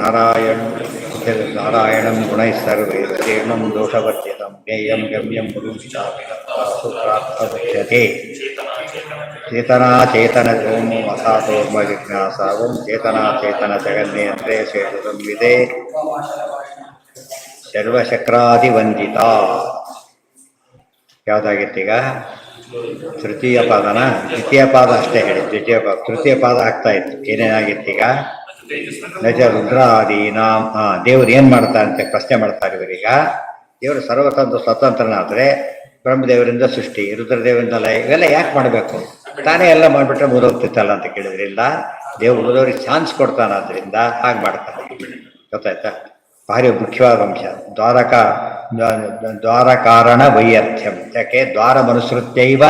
ನಾರಾಯಣಂ ಗುಣೈಃ ಸರ್ವೈಃ ಶ್ರೇಣಂ ದೋಷವರ್ಜಿತಂ ಜ್ಞೇಯಂ ಗಮ್ಯಂ ಗುರುಂಶ್ಚಾಪ್ಯತೆ ಚೇತನಾಚೇತನ ಓಂ ಅಸಾತೋರ್ಮ ಜಿಜ್ಞಾಸ ಓಂ ಚೇತನಾಚೇತನ ಜಗನ್ನೇಂದ್ರೇ ಸೇತುಂ ವಿದೆ ಸರ್ವಶಕ್ರಾದಿವಂದಿತ. ಯಾವುದಾಗಿತ್ತೀಗ? ತೃತೀಯ ಪಾದನ. ದ್ವಿತೀಯ ಪಾದ ಅಷ್ಟೇ ಹೇಳಿ, ತೃತೀಯ ಪಾದ ಆಗ್ತಾ ಇತ್ತು. ಏನೇನಾಗಿತ್ತೀಗ? ನಜ ರುದ್ರಾದೀನಾಂ. ದೇವ್ರು ಏನು ಮಾಡ್ತಾರೆ ಅಂತ ಪ್ರಶ್ನೆ ಮಾಡ್ತಾರೆ ಇವರೀಗ. ದೇವರು ಸರ್ವತಂತ್ರ ಸ್ವತಂತ್ರನಾದರೆ ಬ್ರಹ್ಮದೇವರಿಂದ ಸೃಷ್ಟಿ, ರುದ್ರದೇವರಿಂದ ಲಯ, ಇವೆಲ್ಲ ಯಾಕೆ ಮಾಡಬೇಕು? ತಾನೇ ಎಲ್ಲ ಮಾಡಿಬಿಟ್ರೆ ಮುಗಿದೋಗ್ತಿತ್ತಲ್ಲ ಅಂತ ಕೇಳಿದ್ರಿಂದ ದೇವ್ರು ಉಳಿದವ್ರಿಗೆ ಚಾನ್ಸ್ ಕೊಡ್ತಾನಾದ್ರಿಂದ ಹಾಗೆ ಮಾಡ್ತಾನೆ. ಗೊತ್ತಾಯ್ತಾ? ಭಾರಿ ಮುಖ್ಯವಾದ ಅಂಶ. ದ್ವಾರಕಾರಣ ವೈಯರ್ಥ್ಯಂ. ಯಾಕೆ? ದ್ವಾರ ಮನುಸೃತ್ಯೈವ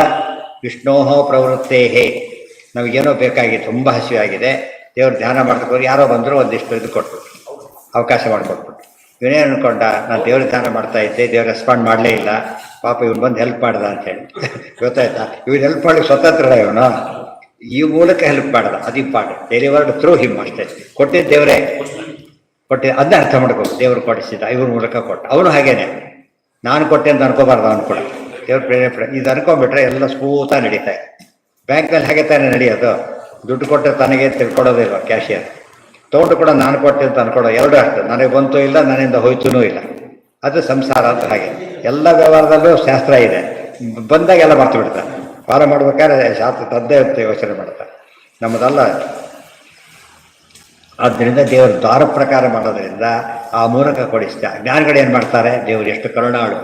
ವಿಷ್ಣೋ ಪ್ರವೃತ್ತೇ. ನಮಗೇನೋ ಬೇಕಾಗಿ ತುಂಬ ಹಸಿವಾಗಿದೆ, ದೇವ್ರು ಧ್ಯಾನ ಮಾಡ್ಕೊಂಡು ಯಾರೋ ಬಂದರೂ ಒಂದಿಷ್ಟು ಇದು ಕೊಟ್ಬಿಟ್ರು, ಅವಕಾಶ ಮಾಡಿಕೊಟ್ಬಿಟ್ರು. ಇವನೇ ಅನ್ಕೊಂಡ, ನಾನು ದೇವ್ರ ಧ್ಯಾನ ಮಾಡ್ತಾ ಇದ್ದೆ, ದೇವ್ರು ರೆಸ್ಪಾಂಡ್ ಮಾಡಲೇ ಇಲ್ಲ, ಪಾಪ ಇವನು ಬಂದು ಹೆಲ್ಪ್ ಮಾಡ್ದ ಅಂತೇಳಿ. ಗೊತ್ತಾಯ್ತಾ? ಇವ್ನು ಹೆಲ್ಪ್ ಮಾಡಲಿಕ್ಕೆ ಸ್ವತಂತ್ರ ಇವನು, ಈ ಮೂಲಕ ಹೆಲ್ಪ್ ಮಾಡ್ದ. ಅದು ಇಂಪಾರ್ಟೆಂಟ್. ಡೆಲಿವರ್ಡ್ ಥ್ರೂ ಹಿಮ್ ಅಷ್ಟೇ. ಕೊಟ್ಟಿದ್ದು ದೇವರೇ ಅದನ್ನ ಅರ್ಥ ಮಾಡ್ಬೇಕು. ದೇವ್ರು ಕೊಡಿಸಿದ, ಇವ್ರ ಮೂಲಕ ಕೊಟ್ಟ. ಅವನು ಹಾಗೇನೆ, ನಾನು ಕೊಟ್ಟೆ ಅಂತ ಅನ್ಕೋಬಾರ್ದು. ಅವನು ಕೂಡ ದೇವ್ರ ಪ್ರೇರಣೆ ಇದು ಅನ್ಕೊಂಡ್ಬಿಟ್ರೆ ಎಲ್ಲ ಸ್ಮೂತ ನಡೀತಾ ಇದೆ. ಬ್ಯಾಂಕಲ್ಲಿ ಹಾಗೆ ತಾನೇ ನಡೆಯೋದು. ದುಡ್ಡು ಕೊಟ್ಟರೆ ತನಗೆ ತಿಳ್ಕೊಡೋದಿಲ್ಲ ಕ್ಯಾಶಿಯರ್, ತೊಗೊಂಡು ಕೂಡ ನಾನು ಕೊಟ್ಟೆ ಅಂತ ಅನ್ಕೊಡೋ. ಎರಡೂ ಅಷ್ಟೇ, ನನಗೆ ಬಂತೂ ಇಲ್ಲ, ನನ್ನಿಂದ ಹೋಯ್ತೂ ಇಲ್ಲ. ಅದು ಸಂಸಾರ ಅಂತ. ಹಾಗೆ ಎಲ್ಲ ವ್ಯವಹಾರದಲ್ಲೂ ಶಾಸ್ತ್ರ ಇದೆ. ಬಂದಾಗ ಎಲ್ಲ ಮರ್ತು ಬಿಡ್ತಾರೆ. ಪಾರ ಮಾಡ್ಬೇಕಾದ್ರೆ ಶಾಸ್ತ್ರ ತದ್ದೇ ಅಂತ ಯೋಚನೆ ಮಾಡ್ತಾರೆ, ನಮ್ಮದಲ್ಲ. ಆದ್ದರಿಂದ ದೇವರು ದ್ವಾರ ಪ್ರಕಾರ ಮಾಡೋದ್ರಿಂದ ಆ ಮೂಲಕ ಕೊಡಿಸ್ತಾ. ಜ್ಞಾನಿಗಳು ಏನು ಮಾಡ್ತಾರೆ? ದೇವರು ಎಷ್ಟು ಕರುಣಾಳು,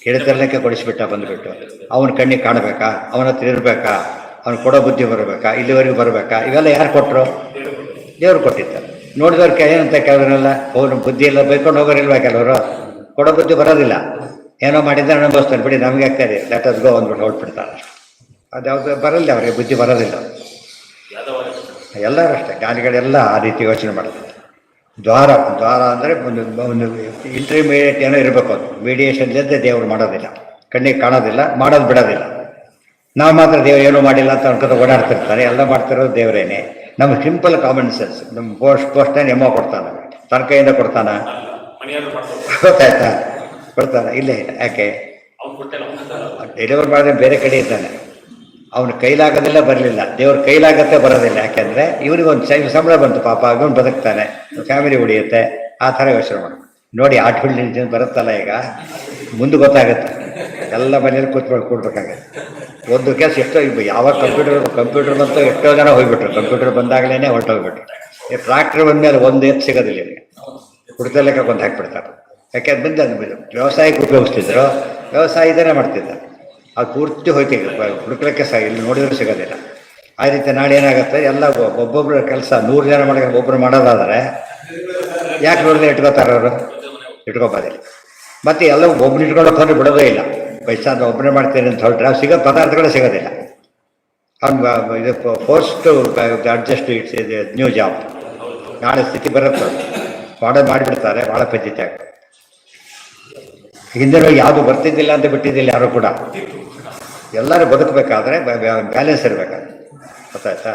ಕೇಳ್ತಿರ್ಲಿಕ್ಕೆ ಕೊಡಿಸ್ಬಿಟ್ಟ ಬಂದುಬಿಟ್ಟು. ಅವನ ಕಣ್ಣಿಗೆ ಕಾಣಬೇಕಾ, ಅವನ ಹತ್ರ ಇರಬೇಕಾ, ಅವ್ನು ಕೊಡೋ ಬುದ್ಧಿ ಬರಬೇಕಾ, ಇಲ್ಲಿವರೆಗೂ ಬರಬೇಕಾ? ಇವೆಲ್ಲ ಯಾರು ಕೊಟ್ಟರು? ದೇವ್ರು ಕೊಟ್ಟಿದ್ದಾರೆ. ನೋಡಿದವ್ರು ಏನಂತ ಕೆಲವರೆಲ್ಲ ಅವನು ಬುದ್ಧಿ ಎಲ್ಲ ಬೈಕೊಂಡು ಹೋಗೋರಿಲ್ವಾ? ಕೆಲವರು ಕೊಡೋ ಬುದ್ಧಿ ಬರೋದಿಲ್ಲ, ಏನೋ ಮಾಡಿದ್ರೆ ಅನುಭವಿಸ್ತಾರೆ, ಬಿಡಿ ನಮಗೆ ಆಗ್ತಾಯಿದೆ ಲೆಟ್ ಅಸ್ ಗೋ ಅಂದ್ಬಿಟ್ಟು ಹೊರಟ್ಬಿಡ್ತಾರೆ. ಅದ್ಯಾವುದು ಬರಲ್ಲ, ಅವರಿಗೆ ಬುದ್ಧಿ ಬರೋದಿಲ್ಲ. ಎಲ್ಲರೂ ಅಷ್ಟೇ, ಜ್ಞಾನಿಗಳೆಲ್ಲ ಆ ರೀತಿ ಯೋಚನೆ ಮಾಡ್ತಾರೆ. ದ್ವಾರ ಅಂದರೆ ಒಂದು ಇಂಟರ್ಮೀಡಿಯೇಟ್ ಏನೋ ಇರಬೇಕು. ಅದು ಮೀಡಿಯೇಷನ್ ಇಲ್ಲದೆ ದೇವರು ಮಾಡೋದಿಲ್ಲ, ಕಣ್ಣಿಗೆ ಕಾಣೋದಿಲ್ಲ, ಮಾಡೋದು ಬಿಡೋದಿಲ್ಲ. ನಾವು ಮಾತ್ರ ದೇವರು ಏನೂ ಮಾಡಿಲ್ಲ ಅಂತ ಅನ್ಕೋತ ಓಡಾಡ್ತಿರ್ತಾರೆ. ಎಲ್ಲ ಮಾಡ್ತಿರೋದು ದೇವರೇನೆ. ನಮ್ಗೆ ಸಿಂಪಲ್ ಕಾಮನ್ ಸೆನ್ಸ್. ನಮ್ಮ ಪೋಸ್ಟನ್ನು ಎಮ್ಮೋ ಕೊಡ್ತಾನೆ, ತನ್ನ ಕೈಯಿಂದ ಕೊಡ್ತಾನ? ಗೊತ್ತಾಯ್ತಾ? ಕೊಡ್ತಾನ? ಇಲ್ಲೇ ಇಲ್ಲ. ಯಾಕೆ? ಡೆಲಿವರ್ ಮಾಡಿದ್ರೆ ಬೇರೆ ಕಡೆ ಇದ್ದಾನೆ, ಅವನ ಕೈಲಾಗೋದಿಲ್ಲ, ಬರಲಿಲ್ಲ. ದೇವ್ರ ಕೈಲಾಗತ್ತೆ, ಬರೋದಿಲ್ಲ. ಯಾಕೆಂದರೆ ಇವನಿಗೊಂದು ಸಂಬಳ ಬಂತು, ಪಾಪ ಅವನು ಬದುಕ್ತಾನೆ, ಫ್ಯಾಮಿಲಿ ಉಳಿಯುತ್ತೆ. ಆ ಥರ ಯೋಚನೆ ಮಾಡಿ ನೋಡಿ. ಆರ್ಟಿಫಿಷಿಯಲ್ ಇಂಟೆಲಿಜೆನ್ಸ್ ಬರುತ್ತಲ್ಲ ಈಗ, ಮುಂದೆ ಗೊತ್ತಾಗುತ್ತೆ. ಎಲ್ಲ ಮನೇಲಿ ಕೂಡ್ಬೇಕಾಗತ್ತೆ. ಒಂದು ಕೆಲಸ ಎಷ್ಟೋ ಯಾವಾಗ ಕಂಪ್ಯೂಟರ್ ಬಂತು ಎಷ್ಟೋ ಜನ ಹೋಗ್ಬಿಟ್ರು. ಕಂಪ್ಯೂಟರ್ ಬಂದಾಗಲೇ ಹೊರಟೋಗ್ಬಿಟ್ರು. ಈ ಟ್ರಾಕ್ಟರ್ ಬಂದಮೇಲೆ ಒಂದು ಎತ್ತು ಸಿಗೋದಿಲ್ಲ ಇವರಿಗೆ, ಹುಡ್ತಲೆಕ್ಕ ಕೊಂದು ಹಾಕಿಬಿಡ್ತಾರೆ. ಯಾಕೆಂದ್ರೆ ಬಂದು ವ್ಯವಸಾಯಕ್ಕೆ ಉಪಯೋಗಿಸ್ತಿದ್ರು, ವ್ಯವಸಾಯ ಇದನ್ನೇ ಮಾಡ್ತಿದ್ದಾರೆ. ಅದು ಪೂರ್ತಿ ಹೋಯ್ತಿದ್ರು, ಹುಡುಕ್ಲಿಕ್ಕೆ ಇಲ್ಲಿ ನೋಡಿದ್ರು ಸಿಗೋದಿಲ್ಲ. ಆ ರೀತಿ ನಾಳೆ ಏನಾಗುತ್ತೆ, ಎಲ್ಲ ಒಬ್ಬೊಬ್ಬರ ಕೆಲಸ 100 ಜನ ಒಬ್ಬರು ಮಾಡೋದಾದರೆ ಯಾಕೆ ನೋಡಿದ್ರೆ ಇಟ್ಕೋತಾರೆ ಅವರು? ಇಟ್ಕೋಬೋದಿಲ್ಲ. ಮತ್ತು ಎಲ್ಲ ಒಬ್ಬರು ಇಟ್ಕೊಳ್ಳೋಕೆ ಹೋದ್ರೆ ಬಿಡೋದೇ ಇಲ್ಲ. ವಯಸ್ಸಾದ ಒಬ್ಬನೇ ಮಾಡ್ತೇನೆ ಅಂತ ಹೊರಟ್ರೆ ಸಿಗೋ ಪದಾರ್ಥಗಳೇ ಸಿಗೋದಿಲ್ಲ. ಅವ್ನು ಇದು force to adjust its new job. ನಾಳೆ ಸ್ಥಿತಿ ಬರುತ್ತೆ, ಮಾಡಿಬಿಡ್ತಾರೆ. ಭಾಳ ಪದ್ಧತಿ ಆಗ್ತದೆ. ಹಿಂದೆ ಯಾವುದು ಬರ್ತಿದ್ದಿಲ್ಲ ಅಂತ ಬಿಟ್ಟಿದ್ದಿಲ್ಲ ಯಾರು ಕೂಡ. ಎಲ್ಲರೂ ಬದುಕಬೇಕಾದ್ರೆ ಬ್ಯಾಲೆನ್ಸ್ ಇರಬೇಕಾದ್ರೆ. ಗೊತ್ತಾಯ್ತಾ?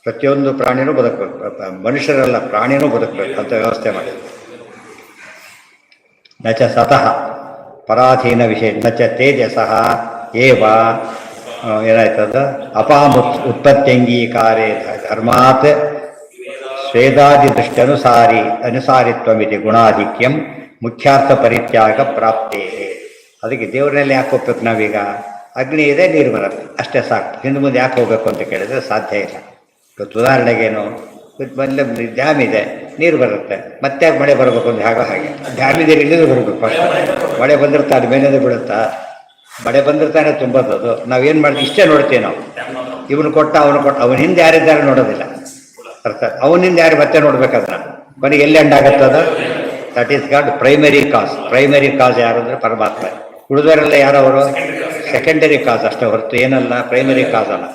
ಪ್ರತಿಯೊಂದು ಪ್ರಾಣಿನೂ ಬದುಕಬೇಕು, ಮನುಷ್ಯರೆಲ್ಲ ಪ್ರಾಣಿನೂ ಬದುಕಬೇಕು ಅಂತ ವ್ಯವಸ್ಥೆ ಮಾಡಿ. ನಚ ಸತಃ ಪರಾಧೀನ ವಿಷಯ ನಚ ತೇಜಸಃ ಏವ ಏನಾಯ್ತದ ಅಪಾಮುತ್ ಉತ್ಪತ್ತ್ಯಂಗೀಕಾರೇ ಧರ್ಮಾತ್ ಸ್ವೇದಾದಿ ದೃಷ್ಟಿ ಅನುಸಾರಿತ್ವಮಿತಿ ಗುಣಾಧಿಕ್ಯಂ ಮುಖ್ಯಾರ್ಥ ಪರಿತ್ಯಾಗ ಪ್ರಾಪ್ತೇ. ಅದಕ್ಕೆ ದೇವರಲ್ಲಿ ಯಾಕೆ ಹೋಗ್ಬೇಕು ನಾವೀಗ? ಅಗ್ನಿ ಇದೆ, ನೀರು ಬರುತ್ತೆ, ಅಷ್ಟೇ ಸಾಕು. ಹಿಂದೆ ಮುಂದೆ ಯಾಕೆ ಹೋಗ್ಬೇಕು ಅಂತ ಕೇಳಿದ್ರೆ ಸಾಧ್ಯ ಇಲ್ಲ. ಇವತ್ತು ಉದಾಹರಣೆಗೇನು, ಮೊದಲು ಡ್ಯಾಮ್ ಇದೆ, ನೀರು ಬರುತ್ತೆ, ಮತ್ತೆ ಮಳೆ ಬರಬೇಕು ಅಂತ ಹಾಗೆ ಡ್ಯಾಮ್ ಇದೆ, ಇಲ್ಲಿಂದ ಬರಬೇಕು. ಫಸ್ಟ್ ಮಳೆ ಬಂದಿರ್ತಾನೆ, ಮೇಲಿಂದ ಬಿಡುತ್ತಾ? ಮಳೆ ಬಂದಿರ್ತಾನೆ ತುಂಬೋದು. ನಾವೇನು ಮಾಡ್ತೀವಿ, ಇಷ್ಟೇ ನೋಡ್ತೀವಿ ನಾವು. ಇವನು ಕೊಟ್ಟ, ಅವನ ಹಿಂದೆ ಯಾರಿದ್ದಾರೆ ನೋಡೋದಿಲ್ಲ. ಅರ್ಥ? ಅವನಿಂದ ಯಾರು ಮತ್ತೆ ನೋಡ್ಬೇಕಾದ್ರೆ ಕೊನೆಗೆ ಎಲ್ಲಿ ಎಂಡ್ ಆಗುತ್ತದ? That is god primary cause. Primary cause ಯಾರು ಅಂದರೆ ಪರಮಾತ್ಮ. ಉಳಿದವರೆಲ್ಲ ಯಾರವರು? ಸೆಕೆಂಡರಿ ಕಾಸ್ ಅಷ್ಟೇ ಹೊರತು ಏನಲ್ಲ, ಪ್ರೈಮರಿ ಕಾಸ್ ಅಲ್ಲ.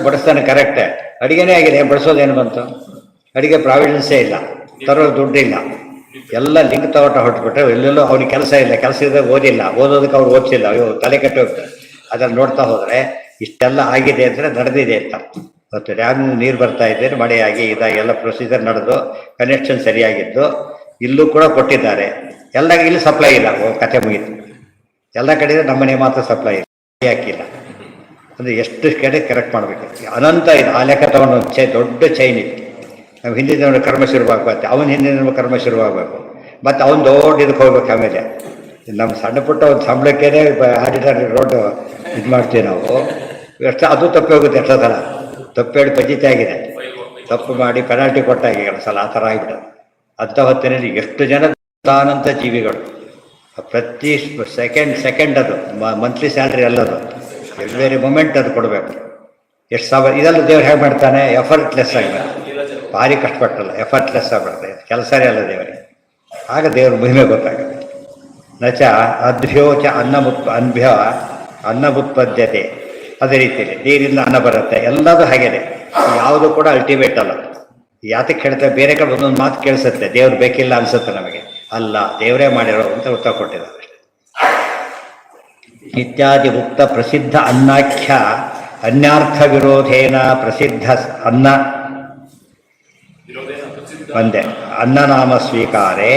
ಬಡಿಸ್ತಾನೆ ಕರೆಕ್ಟೇ, ಅಡುಗೆನೇ ಆಗಿದೆ, ಬಡಿಸೋದೇನು ಬಂತು? ಅಡುಗೆ ಪ್ರಾವಿಡೆನ್ಸೇ ಇಲ್ಲ, ತರೋ ದುಡ್ಡಿಲ್ಲ, ಎಲ್ಲ ಲಿಂಕ್ ತಗೊಟ್ಟು ಹೊರಟ್ಬಿಟ್ರೆ ಎಲ್ಲೆಲ್ಲೋ ಅವ್ನಿಗೆ ಕೆಲಸ ಇಲ್ಲ. ಕೆಲಸ ಇದ್ದಾಗ ಓದಿಲ್ಲ, ಓದೋದಕ್ಕೆ ಅವ್ರು ಓದಿಸಿಲ್ಲ, ಅಯ್ಯೋ ತಲೆ ಕೆಟ್ಟು ಹೋಗ್ತಾರೆ. ಅದನ್ನು ನೋಡ್ತಾ ಹೋದರೆ ಇಷ್ಟೆಲ್ಲ ಆಗಿದೆ ಅಂದರೆ ನಡೆದಿದೆ ಅಂತ. ಮತ್ತು ಡ್ಯಾಮ್ನಿಂದ ನೀರು ಬರ್ತಾ ಇದ್ದರೆ ಮಳೆಯಾಗಿ ಇದಾಗಿ ಎಲ್ಲ ಪ್ರೊಸೀಜರ್ ನಡೆದು ಕನೆಕ್ಷನ್ ಸರಿಯಾಗಿದ್ದು ಇಲ್ಲೂ ಕೂಡ ಕೊಟ್ಟಿದ್ದಾರೆ. ಎಲ್ಲ ಇಲ್ಲಿ ಸಪ್ಲೈ ಇಲ್ಲ, ಕತೆ ಮುಗೀತು. ಎಲ್ಲ ಕಡೆ ನಮ್ಮನೆ ಮಾತ್ರ ಸಪ್ಲೈ ಇಲ್ಲ, ಹಾಕಿಲ್ಲ. ಅಂದರೆ ಎಷ್ಟು ಕಡೆ ಕರೆಕ್ಟ್ ಮಾಡಬೇಕು. ಅನಂತ ಇದು ಆ ಲೆಕ್ಕ ತಗೊಂಡು ಒಂದು ದೊಡ್ಡ ಚೈನ್ ಇತ್ತು. ನಾವು ಹಿಂದಿನ ಕರ್ಮ ಶುರುವಾಗತ್ತೆ, ಅವನ ಹಿಂದಿನ ಕರ್ಮ ಶುರುವಾಗಬೇಕು, ಮತ್ತು ಅವನು ದೊಡ್ಡ ಇದಕ್ಕೆ ಹೋಗ್ಬೇಕು. ಆಮೇಲೆ ನಮ್ಮ ಸಣ್ಣ ಪುಟ್ಟ ಒಂದು ಸಂಬಳಕ್ಕೇ ಆಡಿಟರ್ ರೋಡ್ ಇದು ಮಾಡ್ತೀವಿ ನಾವು. ಎಷ್ಟು ಅದು ತಪ್ಪಿ ಹೋಗುತ್ತೆ, ಎಷ್ಟೋ ಸಲ ತಪ್ಪು ಹೇಳಿ ಪಂಚಾಯಿತಿ ಆಗಿದೆ, ತಪ್ಪು ಮಾಡಿ ಪೆನಾಲ್ಟಿ ಕೊಟ್ಟಾಗಿ ಕೆಲವು ಸಲ ಆ ಥರ ಆಗಿಬಿಡೋದು. ಅಂಥ ಹೊತ್ತಿನಲ್ಲಿ ಎಷ್ಟು ಜನ ಅನಂತ ಜೀವಿಗಳು ಪ್ರತಿ ಸೆಕೆಂಡ್ ಅದು ಮಂತ್ಲಿ ಸ್ಯಾಲ್ರಿ ಅಲ್ಲದು, ಎವ್ರಿ ಮೂಮೆಂಟ್ ಅದು ಕೊಡಬೇಕು. ಎಷ್ಟು ಸಾವಿರ ಇದೆಲ್ಲ ದೇವ್ರು ಹೇಗೆ ಮಾಡ್ತಾನೆ, ಎಫರ್ಟ್ಲೆಸ್ ಆಗಿಬಿಡ್ತಾರೆ. ಭಾರಿ ಕಷ್ಟಪಟ್ಟಲ್ಲ, ಎಫರ್ಟ್ಲೆಸ್ ಆಗಿಬಿಡ್ತಾರೆ, ಕೆಲಸನೇ ಅಲ್ಲ ದೇವರಿಗೆ. ಆಗ ದೇವ್ರ ಮಹಿಮೆ ಗೊತ್ತಾಗುತ್ತೆ. ನಚ ಅದ್ಭ್ಯೋಚ ಅನ್ನಬುತ್ಪದ್ಯತೆ. ಅದೇ ರೀತಿಯಲ್ಲಿ ನೀರಿಂದ ಅನ್ನ ಬರುತ್ತೆ, ಎಲ್ಲದೂ ಹಾಗೇನೆ. ಯಾವುದು ಕೂಡ ಅಲ್ಟಿಮೇಟ್ ಅಲ್ಲ. ಯಾತಕ್ಕೆ ಹೇಳ್ತಾರೆ, ಬೇರೆ ಕಡೆ ಒಂದೊಂದು ಮಾತು ಕೇಳಿಸುತ್ತೆ, ದೇವ್ರು ಬೇಕಿಲ್ಲ ಅನ್ಸುತ್ತೆ ನಮಗೆ. ಅಲ್ಲ, ದೇವರೇ ಮಾಡಿರೋ ಅಂತ ಉತ್ತರ ಕೊಟ್ಟಿದ್ದಾರೆ. ಇತ್ಯಾದಿ ಉಕ್ತ ಪ್ರಸಿದ್ಧ ಅನ್ನಾಖ್ಯ ಅನ್ಯಾರ್ಥ ವಿರೋಧೇನ ಪ್ರಸಿದ್ಧ ಅನ್ನ ಒಂದೇ ಅನ್ನನಾಮ ಸ್ವೀಕಾರೇ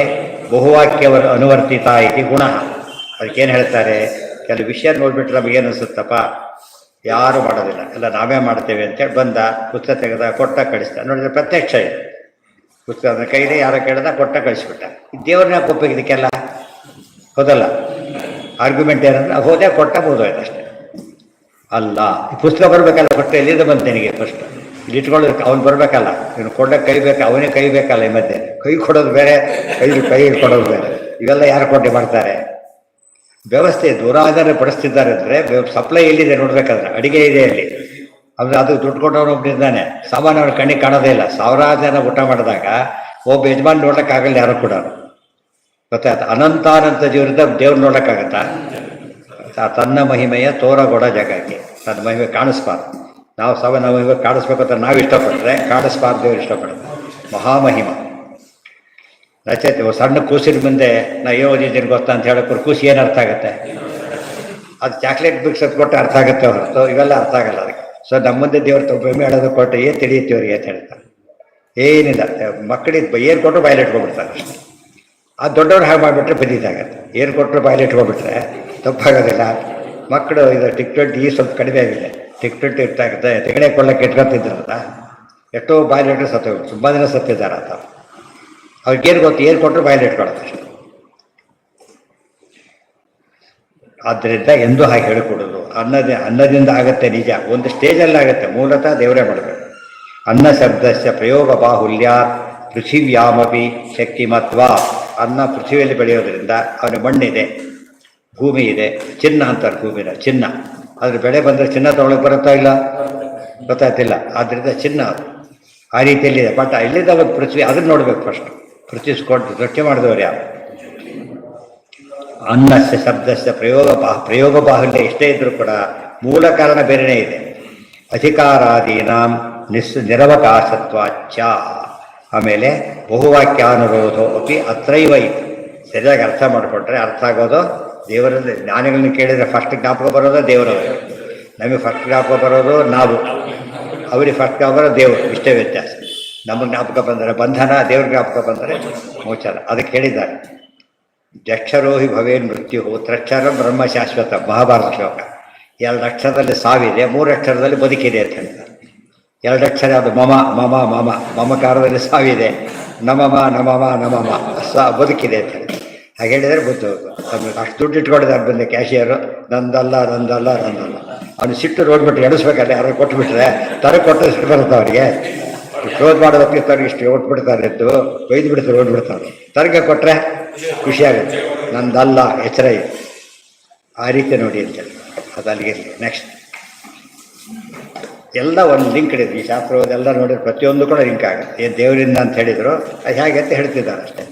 ಬಹುವಾಕ್ಯವ ಅನುವರ್ತಿತ ಇತಿ ಗುಣ. ಅದಕ್ಕೇನು ಹೇಳ್ತಾರೆ, ಕೆಲವು ವಿಷಯ ನೋಡ್ಬಿಟ್ರೆ ನಮಗೇನು ಅನಿಸುತ್ತಪ್ಪ, ಯಾರು ಮಾಡೋದಿಲ್ಲ, ಎಲ್ಲ ನಾವೇ ಮಾಡ್ತೇವೆ ಅಂತೇಳಿ ಬಂದ ಪುಸ್ತಕ ತೆಗೆದ ಕೊಟ್ಟ ಕಳಿಸ್ದ. ನೋಡಿದ್ರೆ ಪ್ರತ್ಯಕ್ಷ ಇದೆ, ಪುಸ್ತಕದ ಕೈಲಿ ಯಾರೋ ಕೇಳ್ದ ಕೊಟ್ಟ ಕಳಿಸ್ಬಿಟ್ಟ. ದೇವ್ರನ್ನ ಒಪ್ಪಿಗೆ ಇದಕ್ಕೆಲ್ಲ ಹೋದಲ್ಲ. ಆರ್ಗ್ಯುಮೆಂಟ್ ಏನಂದ್ರೆ ಹೋದೆ ಕೊಟ್ಟ ಹೋದೋಯ್ತು ಅಷ್ಟೇ. ಅಲ್ಲ, ಈ ಪುಸ್ತಕ ಬರಬೇಕಲ್ಲ, ಕೊಟ್ಟ ಎಲ್ಲಿಂದ ಬಂತು ನಿನಗೆ? ಫಸ್ಟ್ ಇಲ್ಲಿ ಇಟ್ಕೊಳ್ಳೋದಕ್ಕೆ ಅವ್ನು ಬರಬೇಕಲ್ಲ, ಇವನು ಕೊಡೋಕ್ಕೆ ಕೈ ಬೇಕು, ಅವನೇ ಕೈ ಬೇಕಲ್ಲ. ಈ ಮಧ್ಯೆ ಕೈ ಕೊಡೋದು ಬೇರೆ, ಕೈ ಕೊಡೋದು ಬೇರೆ. ಇವೆಲ್ಲ ಯಾರು ಕೊಟ್ಟು ಮಾಡ್ತಾರೆ? ವ್ಯವಸ್ಥೆ ದೂರಾಧಾರ ಪಡಿಸ್ತಿದ್ದಾರೆ ಅಂದರೆ ಸಪ್ಲೈ ಎಲ್ಲಿದೆ ನೋಡ್ಬೇಕಾದ್ರೆ, ಅಡಿಗೆ ಇದೆ ಅಲ್ಲಿ. ಅಂದರೆ ಅದು ದುಡ್ಡು ಕೊಟ್ಟವನು ಒಬ್ಬನಿದ್ದಾನೆ, ಸಾಮಾನ್ಯ ಅವ್ರ ಕಣ್ಣಿಗೆ ಕಾಣೋದೇ ಇಲ್ಲ. ಸಾವಿರಾರು ಜನ ಊಟ ಮಾಡಿದಾಗ ಒಬ್ಬ ಯಜಮಾನ್ ನೋಡ್ಲಿಕ್ಕಾಗಲ್ಲ ಯಾರು ಕೂಡ. ಗೊತ್ತಾಯ್ತು, ಅನಂತ ಜೀವನದ ದೇವ್ರು ನೋಡ್ಲಿಕ್ಕಾಗತ್ತಾ? ತನ್ನ ಮಹಿಮೆಯ ತೋರಗೊಡ ಜಗಕ್ಕೆ, ತನ್ನ ಮಹಿಮೆ ಕಾಣಿಸ್ಬಾರ್ದು. ನಾವು ನಮ್ಮ ಮಹಿಮೆ ಕಾಣಿಸ್ಬೇಕು ಅಂತ ನಾವು ಇಷ್ಟಪಟ್ಟರೆ ಕಾಣಿಸ್ಬಾರ್ದು, ದೇವ್ರು ಇಷ್ಟಪಡ್ತಾರೆ. ಮಹಾಮಹಿಮ ರಚಯಿತೆ. ಸಣ್ಣ ಕೂಸಿನ ಮುಂದೆ ನಾ ಏನು ಓದಿದ್ದೀನಿ ಗೊತ್ತಾ ಅಂತ ಹೇಳೋಕ್ರು ಕೂಸಿ ಏನು ಅರ್ಥ ಆಗುತ್ತೆ? ಅದು ಚಾಕ್ಲೇಟ್ ಬಿಕ್ಸ್ ಕೊಟ್ಟು ಅರ್ಥ ಆಗುತ್ತೆ ಹೊರತು ಇವೆಲ್ಲ ಅರ್ಥ ಆಗಲ್ಲ ಅದಕ್ಕೆ. ಸೊ ನಮ್ಮ ಮುಂದೆ ದೇವ್ರ ಮಹಿಮೆ ಹೇಳೋದು ಕೊಟ್ಟು ಏನು ತಿಳಿಯುತ್ತೆ ಅವ್ರಿಗೆ ಅಂತ ಹೇಳ್ತಾರೆ. ಏನಿಲ್ಲ, ಮಕ್ಕಳಿಗೆ ಏನು ಕೊಟ್ಟರು ಬಾಯಲ್ಲಿ ಇಟ್ಕೊಂಡ್ಬಿಡ್ತಾರೆ ಅಷ್ಟೇ. ಆ ದೊಡ್ಡವ್ರು ಹಾಗೆ ಮಾಡಿಬಿಟ್ರೆ ಬದೀತಾಗತ್ತೆ. ಏನು ಕೊಟ್ಟರು ಬಾಯಲ್ಲಿ ಇಟ್ಕೊಂಡ್ಬಿಟ್ರೆ ತಪ್ಪಾಗೋದಿಲ್ಲ. ಮಕ್ಕಳು ಇದು ಟಿಕ್ಟೆಟ್ ಈ ಸ್ವಲ್ಪ ಕಡಿಮೆ ಆಗಿದೆ. ಟಿಕ್ಟೆಟ್ ಇರ್ತಾಗುತ್ತೆ, ತೆಗಣೆ ಕೊಳ್ಳಕ್ಕೆ ಇಟ್ಕೊತಿದ್ರಲ್ಲ, ಎಷ್ಟೋ ಬಾಯಲ್ಲಿ ಇಟ್ಟರೆ ಸತ್ತೋಗ್ಬಿಟ್ಟು ತುಂಬ ದಿನ ಸತ್ತಿದ್ದಾರೆ ಅಂತ. ಅವ್ರಿಗೇನು ಗೊತ್ತು, ಏನು ಕೊಟ್ಟರು ಬಾಯಲ್ಲಿ ಇಟ್ಕೊಳ್ಳೋದು ಅಷ್ಟೇ. ಆದ್ದರಿಂದ ಎಂದೂ ಹಾಗೆ ಹೇಳಿಕೊಡೋದು. ಅನ್ನದಿಂದ ಆಗತ್ತೆ ನಿಜ, ಒಂದು ಸ್ಟೇಜಲ್ಲಿ ಆಗುತ್ತೆ, ಮೂಲತಃ ದೇವರೇ ಮಾಡಬೇಕು. ಅನ್ನ ಶಬ್ದಸ್ಯ ಪ್ರಯೋಗ ಬಾಹುಲ್ಯಾತ್ ಪೃಥಿವ್ಯಾಮಪಿ ಶಕ್ತಿಮತ್ವ. ಅನ್ನ ಪೃಥ್ವಿಯಲ್ಲಿ ಬೆಳೆಯೋದ್ರಿಂದ ಅವನ ಮಣ್ಣಿದೆ, ಭೂಮಿ ಇದೆ, ಚಿನ್ನ ಅಂತಾರೆ ಭೂಮಿನ ಚಿನ್ನ. ಅದ್ರ ಬೆಳೆ ಬಂದರೆ ಚಿನ್ನ ತೊಗೊಳಕ್ಕೆ ಬರುತ್ತಾ ಇಲ್ಲ? ಗೊತ್ತಾಗ್ತಿಲ್ಲ. ಆದ್ದರಿಂದ ಚಿನ್ನ ಆ ರೀತಿಯಲ್ಲಿದೆ. ಬಟ್ ಇಲ್ಲಿದ್ದ ಒಂದು ಪೃಥ್ವಿ, ಅದನ್ನು ನೋಡ್ಬೇಕು ಫಸ್ಟ್. ಪೃಥ್ವಿಸ್ಕೊಂಡು ಸೃಷ್ಟಿ ಮಾಡಿದವರು ಯಾರು? ಅನ್ನಸ್ಯ ಶಬ್ದಸ್ಯ ಪ್ರಯೋಗ ಬಾಹುಲ್ಯ ಎಷ್ಟೇ ಇದ್ರೂ ಕೂಡ ಮೂಲ ಕಾರಣ ಬೇರೆಯೇ ಇದೆ. ಅಧಿಕಾರಾದೀನಾಂ ನಿರವಕಾಶತ್ವಾಚ್ಯ. ಆಮೇಲೆ ಬಹುವಾಕ್ಯಾನುರೋಧೋ ಅಪಿ ಅತ್ರೈವ ಇತ್ತು. ಸರಿಯಾಗಿ ಅರ್ಥ ಮಾಡಿಕೊಂಡ್ರೆ ಅರ್ಥ ಆಗೋದು ದೇವರಲ್ಲಿ. ಜ್ಞಾನಿಗಳನ್ನ ಕೇಳಿದರೆ ಫಸ್ಟ್ ಜ್ಞಾಪಕ ಬರೋದು ದೇವರವರು, ನಮಗೆ ಫಸ್ಟ್ ಜ್ಞಾಪಕ ಬರೋದು ನಾವು, ಅವ್ರಿಗೆ ಫಸ್ಟ್ ಜ್ಞಾಪಕ ಬರೋದು ದೇವರು. ಇಷ್ಟೇ ವ್ಯತ್ಯಾಸ. ನಮ್ಮ ಜ್ಞಾಪಕ ಬಂದರೆ ಬಂಧನ, ದೇವ್ರ ಜ್ಞಾಪಕ ಬಂದರೆ ಮೋಚನ. ಅದಕ್ಕೆ ಹೇಳಿದ್ದಾರೆ, ಜಕ್ಷರೋಹಿ ಭವೇನ್ ಮೃತ್ಯು ತ್ರಕ್ಷರ ಬ್ರಹ್ಮ ಶಾಶ್ವತ. ಮಹಾಭಾರತ ಶ್ಲೋಕ. 2 ಅಕ್ಷರದಲ್ಲಿ ಸಾವಿದೆ, 3 ಅಕ್ಷರದಲ್ಲಿ ಬದುಕಿದೆ ಅಂತ ಹೇಳ್ತಾರೆ. 2 ಅಕ್ಷರ ಅದು ಮಮ ಮಮ ಮಮ, ಮಮಕಾರದಲ್ಲಿ ಸಾವಿದೆ, ನಮಮ ನಮಮ ನಮಮ ಬದುಕಿದೆ ಅಂತ ಹೇಳಿ. ಹಾಗೆ ಹೇಳಿದರೆ ಗೊತ್ತು. ಅಷ್ಟು ದುಡ್ಡು ಇಟ್ಕೊಂಡಿದ್ದಾರೆ ಬಂದೆ ಕ್ಯಾಶಿಯರು, ನಂದಲ್ಲ ನಂದಲ್ಲ ನಂದಲ್ಲ. ಅವನು ಸಿಟ್ಟು ರೋಡ್ಬಿಟ್ಟು ಎಡಿಸ್ಬೇಕಲ್ಲ, ಯಾರು ಕೊಟ್ಟುಬಿಟ್ರೆ ತರ ಕೊಟ್ಟು ಸಿಟ್ಟು ಬರುತ್ತೆ ಅವರಿಗೆ. ಕ್ಲೋಸ್ ಮಾಡೋದಕ್ಕೆ ತರಗೆ ಇಷ್ಟು ಕೊಟ್ಬಿಡ್ತಾರೆ ಎದ್ದು ಒಯ್ದು ಬಿಡ್ತಾರೆ, ಓಡ್ಬಿಡ್ತಾರೆ. ತರಗೆ ಕೊಟ್ಟರೆ ಖುಷಿ ಆಗುತ್ತೆ. ನಂದಲ್ಲ, ಎಚ್ಚರ ಇದೆ. ಆ ರೀತಿ ನೋಡಿ ಅಂತೇಳಿ ಅದು ಅಲ್ಲಿಗೆ. ನೆಕ್ಸ್ಟ್ ಎಲ್ಲ ಒಂದು ಲಿಂಕ್ ಹಿಡಿದ್ರು. ಈ ಶಾಸ್ತ್ರ ಎಲ್ಲ ನೋಡಿದ್ರೆ ಪ್ರತಿಯೊಂದು ಕೂಡ ಲಿಂಕ್ ಆಗುತ್ತೆ. ಏನು ದೇವರಿಂದ ಅಂತ ಹೇಳಿದ್ರು ಅದು ಹೇಗೆ ಅಂತ ಹೇಳ್ತಿದ್ದಾರೆ ಅಷ್ಟೇ.